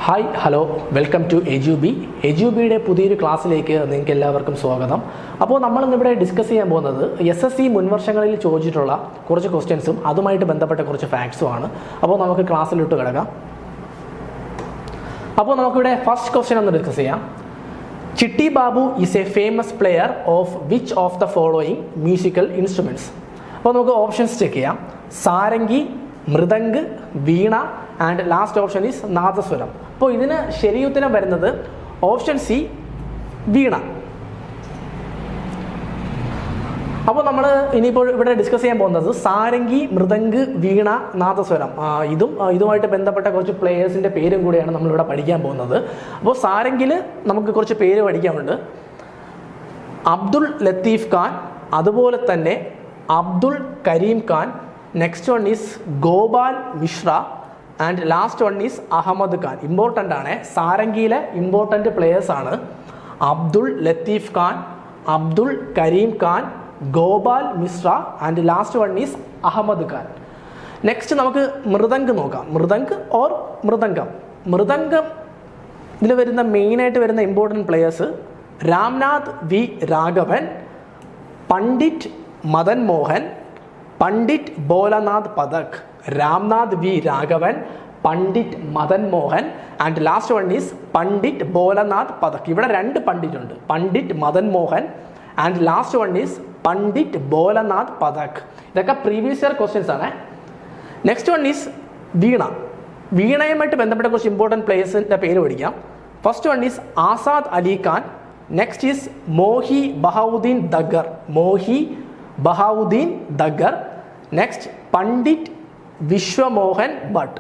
Hi hello welcome to എജുബി. എജുബിയുടെ പുതിയൊരു ക്ലാസ്സിലേക്ക് നിങ്ങൾക്ക് എല്ലാവർക്കും സ്വാഗതം. അപ്പോൾ നമ്മളിന്നിവിടെ ഡിസ്കസ് ചെയ്യാൻ പോകുന്നത് SSC മുൻവർഷങ്ങളിൽ ചോദിച്ചിട്ടുള്ള കുറച്ച് ക്വസ്റ്റ്യൻസും അതുമായിട്ട് ബന്ധപ്പെട്ട കുറച്ച് ഫാക്ട്സുമാണ്. അപ്പോൾ നമുക്ക് ക്ലാസ്സിലോട്ട് കിടക്കാം. അപ്പോൾ നമുക്കിവിടെ ഫസ്റ്റ് ക്വസ്റ്റ്യൻ ഒന്ന് ഡിസ്കസ് ചെയ്യാം. Chitti Babu is a famous player of which of the following musical instruments? അപ്പോൾ നമുക്ക് ഓപ്ഷൻസ് ചെക്ക് ചെയ്യാം. Sarangi, mridang, veena and last option is nadaswaram. അപ്പോൾ ഇതിന് ശരിയുത്തരം വരുന്നത് ഓപ്ഷൻ സി, വീണ. അപ്പോൾ നമ്മൾ ഇനിയിപ്പോൾ ഇവിടെ ഡിസ്കസ് ചെയ്യാൻ പോകുന്നത് സാരംഗി, മൃദംഗ്, വീണ, നാദസ്വരം ഇതുമായിട്ട് ബന്ധപ്പെട്ട കുറച്ച് പ്ലേയേഴ്സിൻ്റെ പേരും കൂടിയാണ് നമ്മളിവിടെ പഠിക്കാൻ പോകുന്നത്. അപ്പോൾ സാരംഗിൽ നമുക്ക് കുറച്ച് പേര് പഠിക്കാനുണ്ട്. അബ്ദുൾ ലത്തീഫ് ഖാൻ, അതുപോലെ തന്നെ Abdul Karim Khan, next one is Gopal Mishra and last one is Ahmed Khan. Important ആണ്, സാരംഗിയിലെ ഇമ്പോർട്ടൻ്റ് പ്ലേയേഴ്സ് ആണ് Abdul Latif Khan, Abdul Karim Khan, Gopal Mishra and last one is Ahmed Khan. Next നമുക്ക് മൃദംഗ് നോക്കാം. മൃദംഗ് ഓർ മൃദംഗം. മൃദംഗം ഇതിൽ വരുന്ന മെയിനായിട്ട് വരുന്ന important players Ramnath V Raghavan, Pandit Madan Mohan, Pandit Bholanath Pathak. Ramnath V Raghavan, Pandit Madan Mohan and last one is Pandit Bholanath Pathak. ഇവിടെ രണ്ട് പണ്ഡിറ്റ് ഉണ്ട്, Pandit Madan Mohan and last one is Pandit Bholanath Pathak. ഇതൊക്കെ പ്രീവിയസ് ഇയർ ക്വസ്റ്റ്യൻസ് ആണ്. Next one is veena. വീണയുമായിട്ട് ബന്ധപ്പെട്ട കുറച്ച് ഇമ്പോർട്ടൻറ്റ് പ്ലേയേഴ്സിൻ്റെ പേര് പഠിക്കാം. First one is Asad Ali Khan, next is Mohi Bahauddin Dagar. മോഹി Bahauddin Dagar. Next Pandit Vishwamohan Bhatt.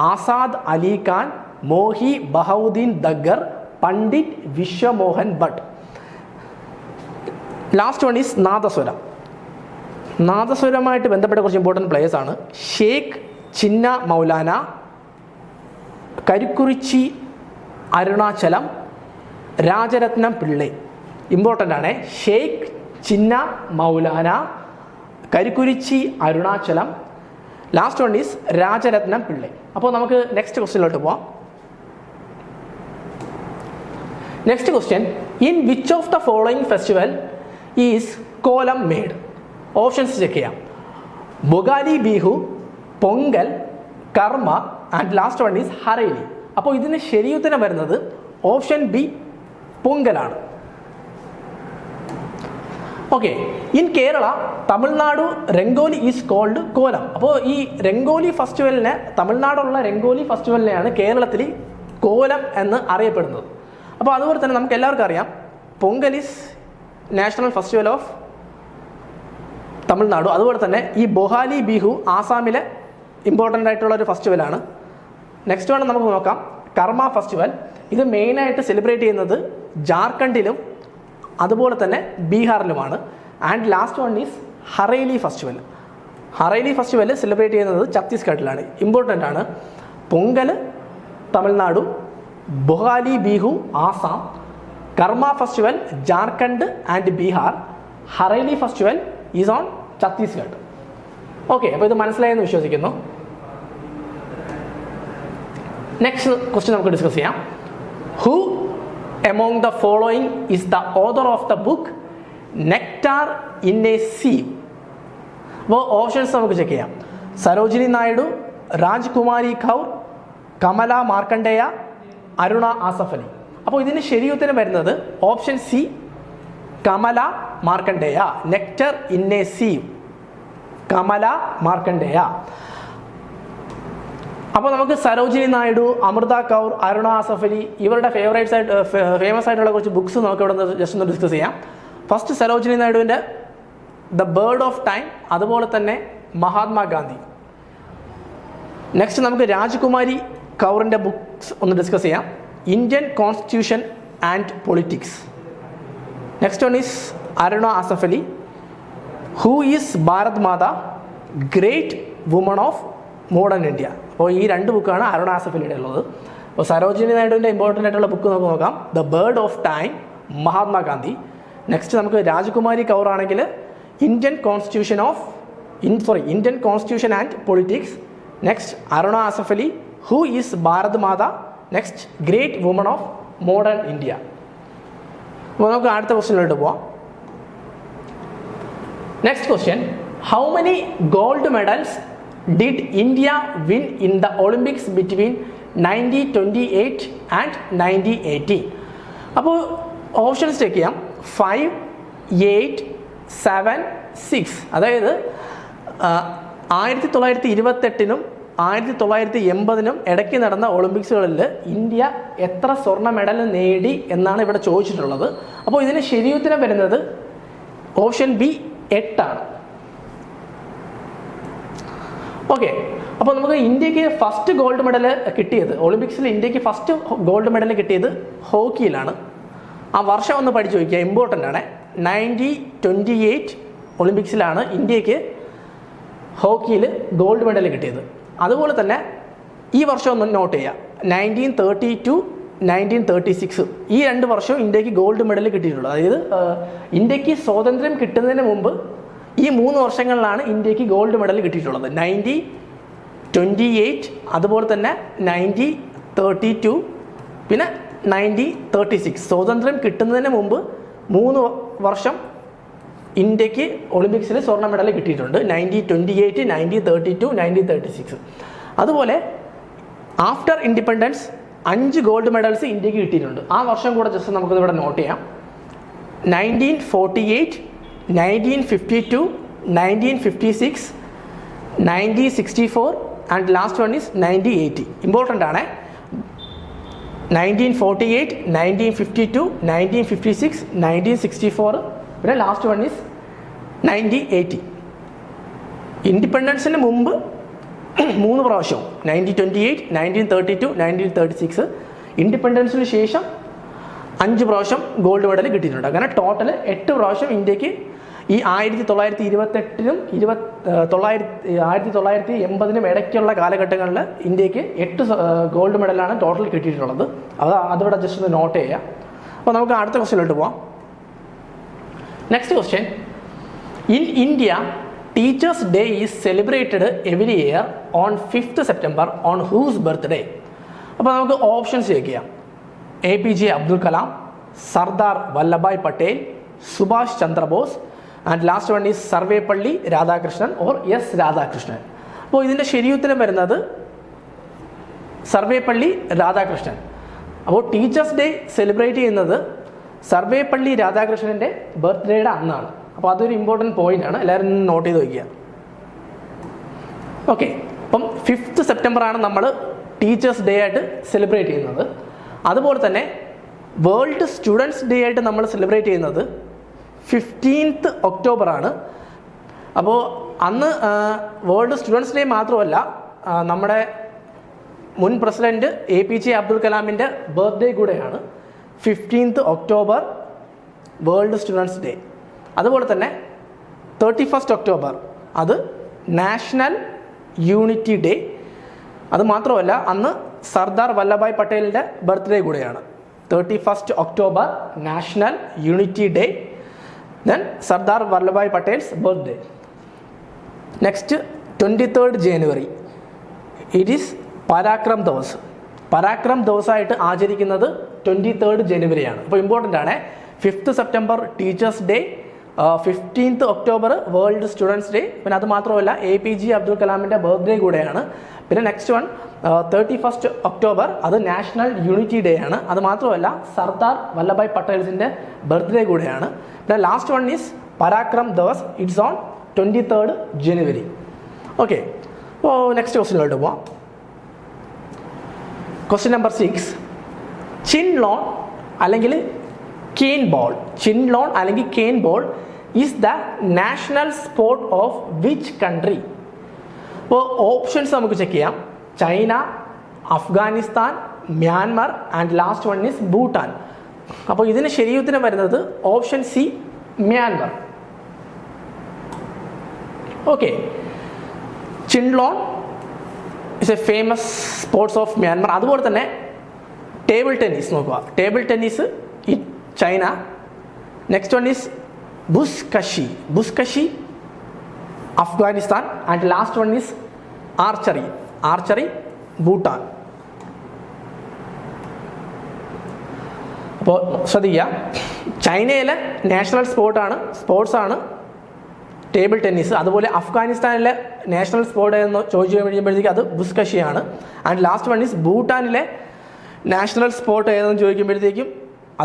Asad Ali Khan, Mohi Bahauddin Dagar, Pandit Vishwamohan Bhatt. Last one is nadaswaram. നാദസ്വരമായിട്ട് ബന്ധപ്പെട്ട കുറച്ച് ഇമ്പോർട്ടൻറ്റ് പ്ലേയേഴ്സ് ആണ് ഷേഖ് ചിന്ന മൗലാന, കരുക്കുറിച്ചി അരുണാചലം, രാജരത്നം പിള്ളൈ. ഇമ്പോർട്ടൻ്റ് ആണ്, Sheikh Chinna Moulana, Karukurichi Arunachalam, last one is Rajaratnam Pillai. അപ്പോൾ നമുക്ക് നെക്സ്റ്റ് ക്വസ്റ്റ്യനിലോട്ട് പോവാം. Next question, in which of the following festival is kolam made? Options check ചെയ്യാം. Bogali Bihu, Pongal, Karma and last one is ഹറേലി. അപ്പോൾ ഇതിന് ശരിയുത്തരം വരുന്നത് option B, പൊങ്കലാണ്. Okay, in Kerala Tamil Nadu rangoli is called കോലം. അപ്പോൾ ഈ രംഗോലി ഫെസ്റ്റിവലിനെ, തമിഴ്നാടുള്ള രംഗോലി ഫെസ്റ്റിവലിനെയാണ് കേരളത്തിൽ കോലം എന്ന് അറിയപ്പെടുന്നത്. അപ്പോൾ അതുപോലെ തന്നെ നമുക്ക് എല്ലാവർക്കും അറിയാം Pongal is national festival of Tamil Nadu. അതുപോലെ തന്നെ ഈ ബൊഹാലി ബിഹു ആസാമിലെ ഇമ്പോർട്ടൻ്റ് ആയിട്ടുള്ള ഒരു ഫെസ്റ്റിവലാണ്. നെക്സ്റ്റ് വേണം നമുക്ക് നോക്കാം കർമ്മ ഫെസ്റ്റിവൽ. ഇത് മെയിനായിട്ട് സെലിബ്രേറ്റ് ചെയ്യുന്നത് ജാർഖണ്ഡിലും അതുപോലെ തന്നെ ബീഹാറിലുമാണ്. And last one is Hareli festival. Hareli festival celebrate ചെയ്യുന്നത് ഛത്തീസ്ഗഡിലാണ്. ഇമ്പോർട്ടൻ്റ് ആണ്. Pongal Tamil Nadu, ബൊഹാലി Bihu Assam, Karma festival Jharkhand and Bihar, Hareli festival is on Chhattisgarh. Okay, അപ്പോൾ ഇത് മനസ്സിലായെന്ന് വിശ്വസിക്കുന്നു. നെക്സ്റ്റ് ക്വസ്റ്റ്യൻ നമുക്ക് ഡിസ്കസ് ചെയ്യാം. Who among the following is the author of the book Nectar in a Sieve? അപ്പോൾ ഓപ്ഷൻസ് നമുക്ക് ചെക്ക് ചെയ്യാം. സരോജിനി നായിഡു, രാജ്കുമാരി കൗർ, കമല മാർക്കണ്ഡേയ, അരുണ ആസഫ് അലി. അപ്പോൾ ഇതിന് ശരിയുത്തരം വരുന്നത് option C, Kamala Markandeya. Nectar in A sieve, Kamala Markandeya. അപ്പോൾ നമുക്ക് സരോജിനി നായിഡു, അമൃത കൗർ, അരുണ ആസഫ് അലി ഇവരുടെ ഫേമസ് ആയിട്ടുള്ള കുറച്ച് ബുക്സ് നമുക്ക് ഇവിടെ നിന്ന് ജസ്റ്റ് ഒന്ന് ഡിസ്കസ് ചെയ്യാം. First Sarojini നായിഡുവിൻ്റെ the bird of time, അതുപോലെ തന്നെ മഹാത്മാഗാന്ധി. നെക്സ്റ്റ് നമുക്ക് രാജ്കുമാരി കൗറിൻ്റെ ബുക്സ് ഒന്ന് ഡിസ്കസ് ചെയ്യാം. Indian constitution and politics. Next one is Aruna Asaf Ali, who is Bharat Matha, great woman of modern India. അപ്പോൾ ഈ രണ്ട് ബുക്കാണ് അരുണ ആസഫ് അലിയുടെ ഉള്ളത്. അപ്പോൾ സരോജിനി നായിഡുവിൻ്റെ ഇമ്പോർട്ടൻ്റ് ആയിട്ടുള്ള ബുക്ക് നമുക്ക് നോക്കാം. The bird of time, Mahatma Gandhi. Next നമുക്ക് രാജ്കുമാരി കൗർ ആണെങ്കിൽ Indian constitution and politics. Next Aruna Asaf Ali, who is Bharat Mata next great woman of modern India. അപ്പോൾ നമുക്ക് അടുത്ത ക്വസ്റ്റ്യനിലോട്ട് പോവാം. Next question, how many gold medals did India win in the Olympics between 1928 and 1918? അപ്പോൾ options check ചെയ്യാം. 5, 8, 7, 6. അതായത് 1928-നും 1980-നും ഇടയ്ക്ക് നടന്ന ഒളിമ്പിക്സുകളിൽ ഇന്ത്യ എത്ര സ്വർണ്ണ മെഡൽ നേടി എന്നാണ് ഇവിടെ ചോദിച്ചിട്ടുള്ളത്. അപ്പോൾ ഇതിന് ശരിയുത്തരം വരുന്നത് ഓപ്ഷൻ ബി 8 ആണ്. ഓക്കെ, അപ്പോൾ നമുക്ക് ഇന്ത്യക്ക് ഫസ്റ്റ് ഗോൾഡ് മെഡൽ കിട്ടിയത്, ഒളിമ്പിക്സിൽ ഇന്ത്യക്ക് ഫസ്റ്റ് ഗോൾഡ് മെഡൽ കിട്ടിയത് ഹോക്കിയിലാണ്. ആ വർഷം ഒന്ന് പഠിച്ചു നോക്കിയാൽ ഇമ്പോർട്ടൻ്റ് ആണ്. 1928 ഒളിമ്പിക്സിലാണ് ഇന്ത്യക്ക് ഹോക്കിയിൽ ഗോൾഡ് മെഡൽ കിട്ടിയത്. അതുപോലെ തന്നെ ഈ വർഷം ഒന്ന് നോട്ട് ചെയ്യുക, 1932, 1936 ഈ 2 വർഷവും ഇന്ത്യക്ക് ഗോൾഡ് മെഡൽ കിട്ടിയിട്ടുള്ളത്. അതായത് ഇന്ത്യക്ക് സ്വാതന്ത്ര്യം കിട്ടുന്നതിന് മുമ്പ് ഈ 3 വർഷങ്ങളിലാണ് ഇന്ത്യക്ക് ഗോൾഡ് മെഡൽ കിട്ടിയിട്ടുള്ളത്. 1928, അതുപോലെ തന്നെ 1932, പിന്നെ 1936. സ്വാതന്ത്ര്യം കിട്ടുന്നതിന് മുമ്പ് 3 വർഷം ഇന്ത്യക്ക് ഒളിമ്പിക്സിൽ സ്വർണ്ണ മെഡൽ കിട്ടിയിട്ടുണ്ട്. 1928, 1932, 1936. അതുപോലെ ആഫ്റ്റർ ഇൻഡിപെൻഡൻസ് 5 ഗോൾഡ് മെഡൽസ് ഇന്ത്യക്ക് കിട്ടിയിട്ടുണ്ട്. ആ വർഷം കൂടെ ജസ്റ്റ് നമുക്കിവിടെ നോട്ട് ചെയ്യാം. 1948, 1952, 1956, 1964 and last one is 1980. Important ആണ്. 1948, 1952, 1956, 1964, പിന്നെ ലാസ്റ്റ് വൺ ഈസ് 1980. ഇൻഡിപെൻഡൻസിന് മുമ്പ് 3 പ്രാവശ്യവും 1928, 1932, 1936. ഇൻഡിപെൻഡൻസിന് ശേഷം 5 പ്രാവശ്യം ഗോൾഡ് മെഡൽ കിട്ടിയിട്ടുണ്ട്. അങ്ങനെ ടോട്ടൽ 8 പ്രാവശ്യം ഇന്ത്യക്ക് ഈ 1928-നും 1980-നും ഇടയ്ക്കുള്ള കാലഘട്ടങ്ങളിൽ ഇന്ത്യക്ക് 8 ഗോൾഡ് മെഡലാണ് ടോട്ടൽ കിട്ടിയിട്ടുള്ളത്. അതിവിടെ ജസ്റ്റ് ഒന്ന് നോട്ട് ചെയ്യാം. അപ്പോൾ നമുക്ക് അടുത്ത ക്വസ്റ്റ്യനിലോട്ട് പോവാം. Next question, in India teachers day is celebrated every year on 5th September on whose birthday? അപ്പോൾ നമുക്ക് ഓപ്ഷൻസ് ചെക്ക് ചെയ്യാം. APJ Abdul Kalam, Sardar Vallabhbhai Patel, Subhash Chandrabose and last one is Sarvepalli Radhakrishnan or S Radhakrishnan. അപ്പോൾ ഇതിൻ്റെ ശരിയുത്തരം വരുന്നത് സർവേപ്പള്ളി രാധാകൃഷ്ണൻ. അപ്പോൾ ടീച്ചേഴ്സ് ഡേ സെലിബ്രേറ്റ് ചെയ്യുന്നത് സർവേപ്പള്ളി രാധാകൃഷ്ണൻ്റെ ബർത്ത്ഡേയുടെ അന്നാണ്. അപ്പോൾ അതൊരു ഇമ്പോർട്ടൻറ്റ് പോയിന്റ് ആണ്, എല്ലാവരും നോട്ട് ചെയ്ത് വയ്ക്കുക. ഓക്കെ, അപ്പം 5th September ആണ് നമ്മൾ ടീച്ചേഴ്സ് ഡേ ആയിട്ട് സെലിബ്രേറ്റ് ചെയ്യുന്നത്. അതുപോലെ തന്നെ വേൾഡ് സ്റ്റുഡൻസ് ഡേ ആയിട്ട് നമ്മൾ സെലിബ്രേറ്റ് ചെയ്യുന്നത് 15th October ആണ്. അപ്പോൾ അന്ന് വേൾഡ് സ്റ്റുഡൻസ് ഡേ മാത്രമല്ല, നമ്മുടെ മുൻ പ്രസിഡന്റ് APJ അബ്ദുൽ കലാമിൻ്റെ ബർത്ത്ഡേ കൂടെയാണ് 15th October world students day. അതുപോലെ തന്നെ 31st October അത് നാഷണൽ യൂണിറ്റി ഡേ. അത് മാത്രമല്ല അന്ന് സർദാർ വല്ലഭായ് പട്ടേലിൻ്റെ ബർത്ത്ഡേ കൂടെയാണ്. 31st October national unity day, then Sardar Vallabhbhai Patel's birthday. Next 23rd January it is Parakram Divas. Parakram ദിവസമായിട്ട് ആചരിക്കുന്നത് 23rd January ആണ്. അപ്പോൾ ഇമ്പോർട്ടൻ്റ് ആണ്. 5th September teachers day, 15th October world students day, പിന്നെ അത് മാത്രമല്ല APJ അബ്ദുൽ കലാമിൻ്റെ ബർത്ത്ഡേ കൂടെയാണ്. പിന്നെ നെക്സ്റ്റ് വൺ 31st October അത് നാഷണൽ യൂണിറ്റി ഡേ ആണ്. അത് മാത്രമല്ല സർദാർ വല്ലഭായ് പട്ടേൽസിൻ്റെ ബർത്ത്ഡേ കൂടെയാണ്. പിന്നെ last one is Parakram Diwas, it's on 23rd January. Okay, അപ്പോൾ നെക്സ്റ്റ് ക്വസ്റ്റ്യനിലോട്ട് പോവാം. ക്വസ്റ്റ്യൻ നമ്പർ 6, ചിൻലോൺ അല്ലെങ്കിൽ കെയിൻ ബോൾ. ചിൻലോൺ അല്ലെങ്കിൽ cane ball is the national sport of which country? അപ്പോൾ ഓപ്ഷൻസ് നമുക്ക് ചെക്ക് ചെയ്യാം. China, Afghanistan, Myanmar and last one is Bhutan. അപ്പോൾ ഇതിന് ശരിയുത്തരം വരുന്നത് option C, Myanmar. Okay, chinlone is a famous sports of Myanmar. അതുപോലെ തന്നെ ടേബിൾ ടെന്നീസ് നോക്കുക. Table tennis in China. Next one is buzkashi. Buzkashi Afghanistan and last one is archery. Archery Bhutan. അപ്പോൾ ശ്രദ്ധിക്കുക, ചൈനയിലെ നാഷണൽ സ്പോർട്സാണ് ടേബിൾ ടെന്നീസ്. അതുപോലെ അഫ്ഗാനിസ്ഥാനിലെ നാഷണൽ സ്പോർട്ട് എന്ന് ചോദിച്ചു കഴിയുമ്പോഴത്തേക്ക് അത് ബുസ്കഷിയാണ്. ആൻഡ് ലാസ്റ്റ് വൺ ഈസ് ഭൂട്ടാനിലെ നാഷണൽ സ്പോർട്ട് ഏതെന്ന് ചോദിക്കുമ്പോഴത്തേക്കും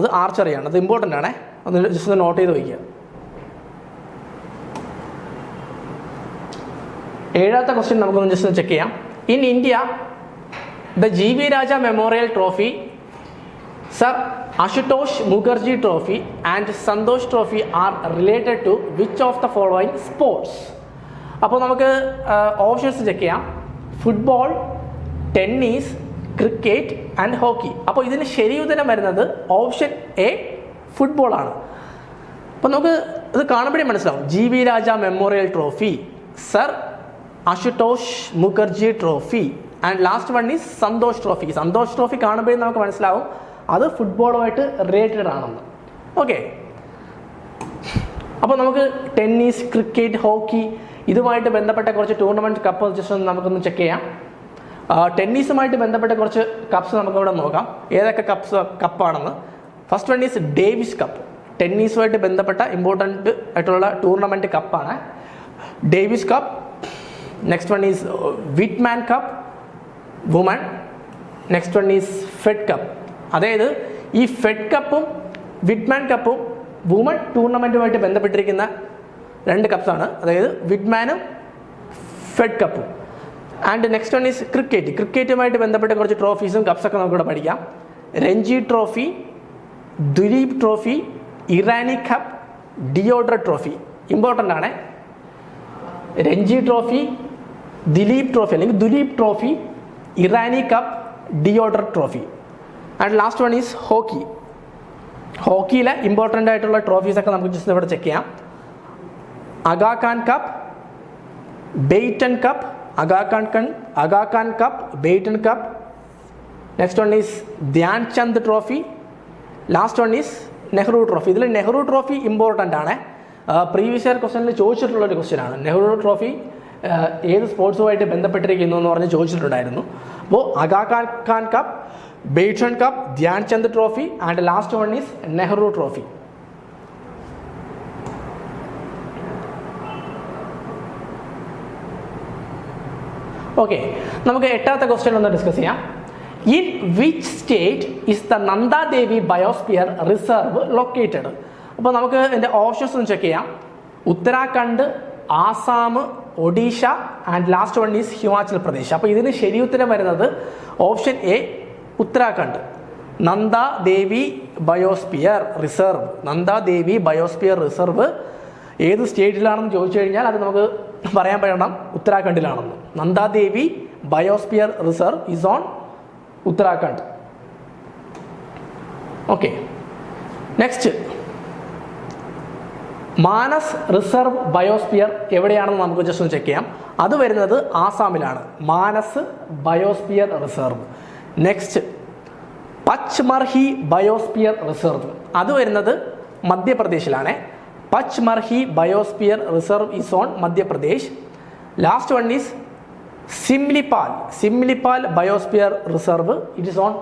അത് ആർച്ചറിയാണ്. അത് ഇമ്പോർട്ടൻ്റ് ആണേ, ഒന്ന് ജസ്റ്റ് നോട്ട് ചെയ്ത് വയ്ക്കുക. 7ാമത്തെ ക്വസ്റ്റ്യൻ നമുക്കൊന്ന് ജസ്റ്റ് ചെക്ക് ചെയ്യാം. In India the GV Raja memorial trophy, sir Ashutosh Mukherjee trophy and Santosh trophy are related to which of the following sports? അപ്പോൾ നമുക്ക് ഓപ്ഷൻസ് ചെക്ക് ചെയ്യാം. Football, tennis, cricket and hockey. അപ്പോൾ ഇതിന് ശരി ഉത്തരം വരുന്നത് ഓപ്ഷൻ എ ഫുട്ബോളാണ്. അപ്പോൾ നമുക്ക് ഇത് കാണുമ്പോഴേ മനസ്സിലാവും. GV Raja memorial trophy, sir Ashutosh Mukherjee trophy and last one is Santosh trophy. Santosh trophy കാണുമ്പോഴേ നമുക്ക് മനസ്സിലാവും അത് ഫുട്ബോളുമായിട്ട് റിലേറ്റഡ് ആണെന്ന്. ഓക്കെ, അപ്പോൾ നമുക്ക് ടെന്നീസ്, ക്രിക്കറ്റ്, ഹോക്കി ഇതുമായിട്ട് ബന്ധപ്പെട്ട കുറച്ച് ടൂർണമെൻറ്റ് കപ്പ് ജസ്റ്റ് നമുക്കൊന്ന് ചെക്ക് ചെയ്യാം. ടെന്നീസുമായിട്ട് ബന്ധപ്പെട്ട കുറച്ച് കപ്സ് നമുക്കിവിടെ നോക്കാം, ഏതൊക്കെ കപ്പാണെന്ന്. First one is Davis cup. ടെന്നീസുമായിട്ട് ബന്ധപ്പെട്ട ഇമ്പോർട്ടൻ്റ് ആയിട്ടുള്ള ടൂർണമെൻറ്റ് കപ്പാണ് Davis cup. Next one is Wightman cup woman. Next one is Fed cup. അതായത് ഈ ഫെഡ് കപ്പും വിറ്റ്മാൻ കപ്പും വുമൺ ടൂർണമെൻറ്റുമായിട്ട് ബന്ധപ്പെട്ടിരിക്കുന്ന 2 കപ്സാണ്, അതായത് വിറ്റ്മാനും ഫെഡ് കപ്പും. And next one is cricket. ക്രിക്കറ്റുമായിട്ട് ബന്ധപ്പെട്ട കുറച്ച് ട്രോഫീസും കപ്സൊക്കെ നമുക്കിവിടെ പഠിക്കാം. Ranji trophy, Duleep trophy, Irani cup, ഡിയോഡ്ര trophy. Important ആണ്. രഞ്ജി ട്രോഫി, ദിലീപ് ട്രോഫി അല്ലെങ്കിൽ Duleep trophy, Irani cup, ഡിയോഡ്ര trophy. And last one is hockey. ഹോക്കിയിലെ important ആയിട്ടുള്ള ട്രോഫീസൊക്കെ നമുക്ക് ജസ്റ്റ് ഇവിടെ ചെക്ക് ചെയ്യാം. Aga Khan cup, ബെയ്റ്റൺ cup, Aga Khan cup, ബെയ്റ്റൺ cup. Next one is Dhyan Chand trophy. Last one is Nehru trophy. ഇതിൽ നെഹ്റു ട്രോഫി ഇമ്പോർട്ടൻ്റ് ആണ്. Previous year ക്വസ്റ്റനിൽ ചോദിച്ചിട്ടുള്ളൊരു ക്വസ്റ്റ്യനാണ്. Nehru trophy ഏത് സ്പോർട്സുമായിട്ട് ബന്ധപ്പെട്ടിരിക്കുന്നു എന്ന് പറഞ്ഞ് ചോദിച്ചിട്ടുണ്ടായിരുന്നു. അപ്പോൾ Aga Khan cup, ബെയ്റ്റൺ cup, Dhyan Chand trophy and last one is Nehru trophy. Okay, നമുക്ക് 8ാമത്തെ ക്വസ്റ്റ്യൻ ഒന്ന് ഡിസ്കസ് ചെയ്യാം. In which state is the Nandadevi biosphere reserve located? അപ്പോൾ നമുക്ക് ഇതിൻ്റെ ഓപ്ഷൻസ് ഒന്ന് ചെക്ക് ചെയ്യാം. Uttarakhand, Assam, Odisha and last one is Himachal Pradesh. അപ്പോൾ ഇതിന് ശരി ഉത്തരം വരുന്നത് option A Uttarakhand. Nandadevi biosphere reserve. Nandadevi biosphere reserve ഏത് സ്റ്റേറ്റിലാണെന്ന് ചോദിച്ചു കഴിഞ്ഞാൽ അത് നമുക്ക് പറയാൻ പറ്റണം ഉത്തരാഖണ്ഡിലാണെന്ന്. Nanda Devi biosphere reserve is on Uttarakhand. Okay, next Manas reserve biosphere എവിടെയാണെന്ന് നമുക്ക് ജസ്റ്റ് ഒന്ന് ചെക്ക് ചെയ്യാം. അത് വരുന്നത് ആസാമിലാണ്, Manas biosphere reserve. Next Pachmarhi biosphere reserve, അത് വരുന്നത് മധ്യപ്രദേശിലാണ്. Pachmarhi biosphere reserve is on Madhya Pradesh. Last one is Simlipal biosphere reserve, it is on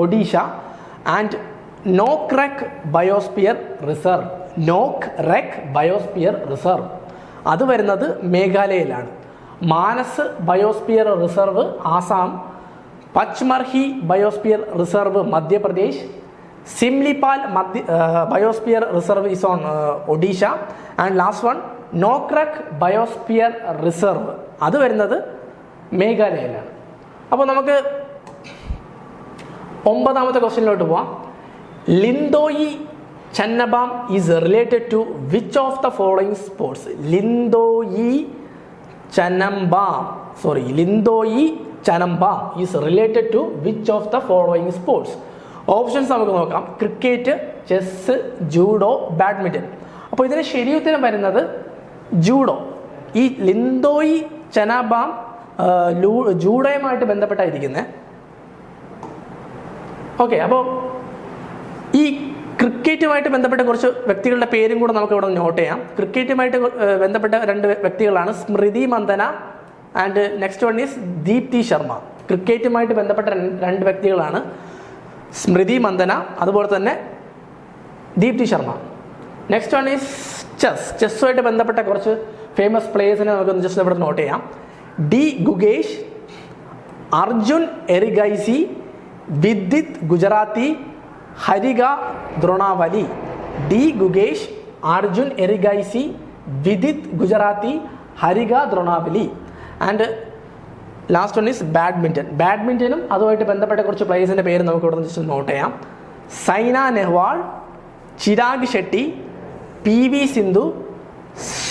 Odisha. And Nokrek biosphere reserve, അത് വരുന്നത് മേഘാലയയിലാണ്. Manas biosphere reserve Assam, Pachmarhi biosphere reserve Madhya Pradesh, Simlipal biosphere reserve is on Odisha. And last one Nokrek biosphere reserve, അത് വരുന്നത് മേഘാലയയിലാണ്. അപ്പോൾ നമുക്ക് 9ാമത്തെ ക്വസ്റ്റ്യനിലോട്ട് പോവാം. Linthoi Chanambam is related to which of the following sports? Linthoi Chanambam is related to which of the following sports? Options നമുക്ക് നോക്കാം. Cricket, chess, judo, badminton. അപ്പോൾ ഇതിന് ശരി ഉത്തരം വരുന്നത് ജൂഡോ. ഈ ലിന്തോയി ചനബാം ജൂഡോയുമായിട്ട് ബന്ധപ്പെട്ടായിരിക്കുന്നത്. ഓക്കെ, അപ്പോൾ ഈ ക്രിക്കറ്റുമായിട്ട് ബന്ധപ്പെട്ട കുറച്ച് വ്യക്തികളുടെ പേരും കൂടെ നമുക്ക് ഇവിടെ നോട്ട് ചെയ്യാം. ക്രിക്കറ്റുമായിട്ട് ബന്ധപ്പെട്ട 2 വ്യക്തികളാണ് Smriti Mandhana and next one is Deepti Sharma. ക്രിക്കറ്റുമായിട്ട് ബന്ധപ്പെട്ട 2 വ്യക്തികളാണ് സ്മൃതി മന്ദന അതുപോലെ തന്നെ Deepti Sharma. Next one is ചെസ്സുമായിട്ട് ബന്ധപ്പെട്ട കുറച്ച് ഫേമസ് പ്ലേയേഴ്സിനെ നമുക്ക് ജസ്റ്റ് ഇവിടെ നോട്ട് ചെയ്യാം. D Gukesh, Arjun Erigaisi, Vidit Gujrathi, Harika Dronavalli. D Gukesh, Arjun Erigaisi, Vidit Gujrathi, Harika Dronavalli. And last one is ബാഡ്മിൻ്റനും അതുമായിട്ട് ബന്ധപ്പെട്ട കുറച്ച് പ്ലേയേഴ്സിൻ്റെ പേര് നമുക്ക് ഇവിടെ ജസ്റ്റ് നോട്ട് ചെയ്യാം. Saina Nehwal, Chirag Shetty, P V Sindhu,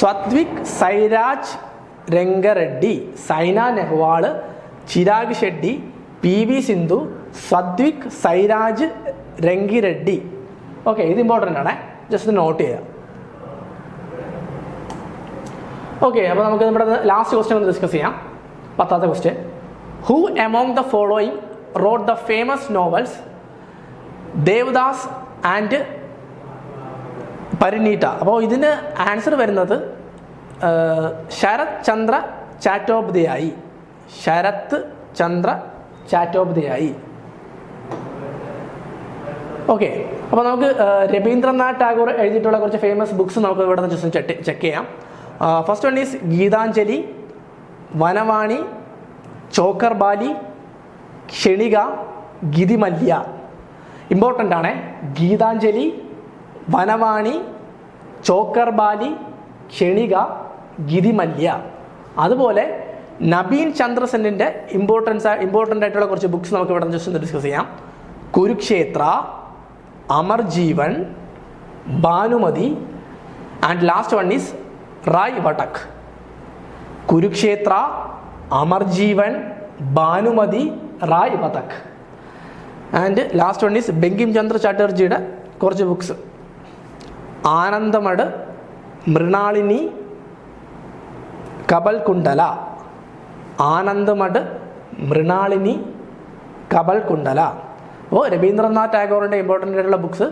Satwik Sairaj Rankireddy. Saina Nehwal, Chirag Shetty, P V Sindhu, Satwik Sairaj Rankireddy. Okay, ഇത് ഇമ്പോർട്ടൻ്റ് ആണ്, ജസ്റ്റ് നോട്ട് ചെയ്യുക. ഓക്കെ, അപ്പോൾ നമുക്ക് നമ്മുടെ ലാസ്റ്റ് ക്വസ്റ്റ്യൻ ഒന്ന് ഡിസ്കസ് ചെയ്യാം. 10th question. Who among the following wrote the famous novels Devdas and Parineeta? അപ്പോൾ ഇതിന് ആൻസർ വരുന്നത് ശരത് ചന്ദ്ര ചാറ്റോപാധ്യായി. ശരത് ചന്ദ്ര ചാറ്റോപാധ്യായി. ഓക്കെ, അപ്പോൾ നമുക്ക് രവീന്ദ്രനാഥ് ടാഗോർ എഴുതിയിട്ടുള്ള കുറച്ച് ഫേമസ് ബുക്സ് നമുക്ക് ഇവിടെ നിന്ന് ജസ്റ്റ് ചെക്ക് ചെയ്യാം. First one is Gitanjali, Vanavani, Chokher Bali, Kshanika, Gitimalya. Important ആണ്. ഗീതാഞ്ജലി, വനവാണി, ചോക്കർബാലി, ക്ഷണിക, ഗിതിമല്യ. അതുപോലെ നബീൻ ചന്ദ്രസെന്നിൻ്റെ ഇമ്പോർട്ടൻ്റ് ആയിട്ടുള്ള കുറച്ച് ബുക്സ് നമുക്ക് ഇവിടെ ജസ്റ്റ് ഒന്ന് ഡിസ്കസ് ചെയ്യാം. Kurukshetra, Amar Jiban, Bhanumati and last one is Raivatak. Kurukshetra, Amar Jiban, Bhanumati, Raivatak. And last one is Bankim Chandra ചാറ്റർജിയുടെ കുറച്ച് ബുക്സ്. ആനന്ദമഠ്, മൃണാളിനി, കബൽകുണ്ടല. ആനന്ദമഠ്, മൃണാളിനി, കബൽകുണ്ടല. അപ്പോൾ രവീന്ദ്രനാഥ് ടാഗോറിൻ്റെ ഇമ്പോർട്ടൻ്റ് ആയിട്ടുള്ള ബുക്സ്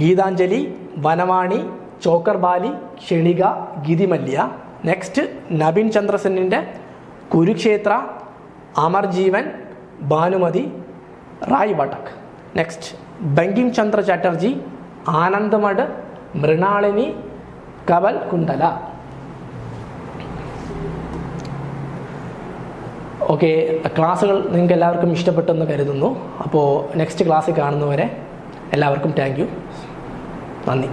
ഗീതാഞ്ജലി, വനവാണി, ചോക്കർബാലി, ക്ഷണിക, ഗിതിമല്യ. നെക്സ്റ്റ് നബീൻ ചന്ദ്രസെന്നിൻ്റെ Kurukshetra, Amar Jiban, Bhanumati, Raivatak. Next Bankim Chandra Chatterjee, Anandamath, Mrinalini, Kapalkundala. Okay, ക്ലാസ്സുകൾ നിങ്ങൾക്ക് എല്ലാവർക്കും ഇഷ്ടപ്പെട്ടെന്ന് കരുതുന്നു. അപ്പോൾ നെക്സ്റ്റ് ക്ലാസ്സിൽ കാണുന്നവരെ എല്ലാവർക്കും താങ്ക് യു, നന്ദി.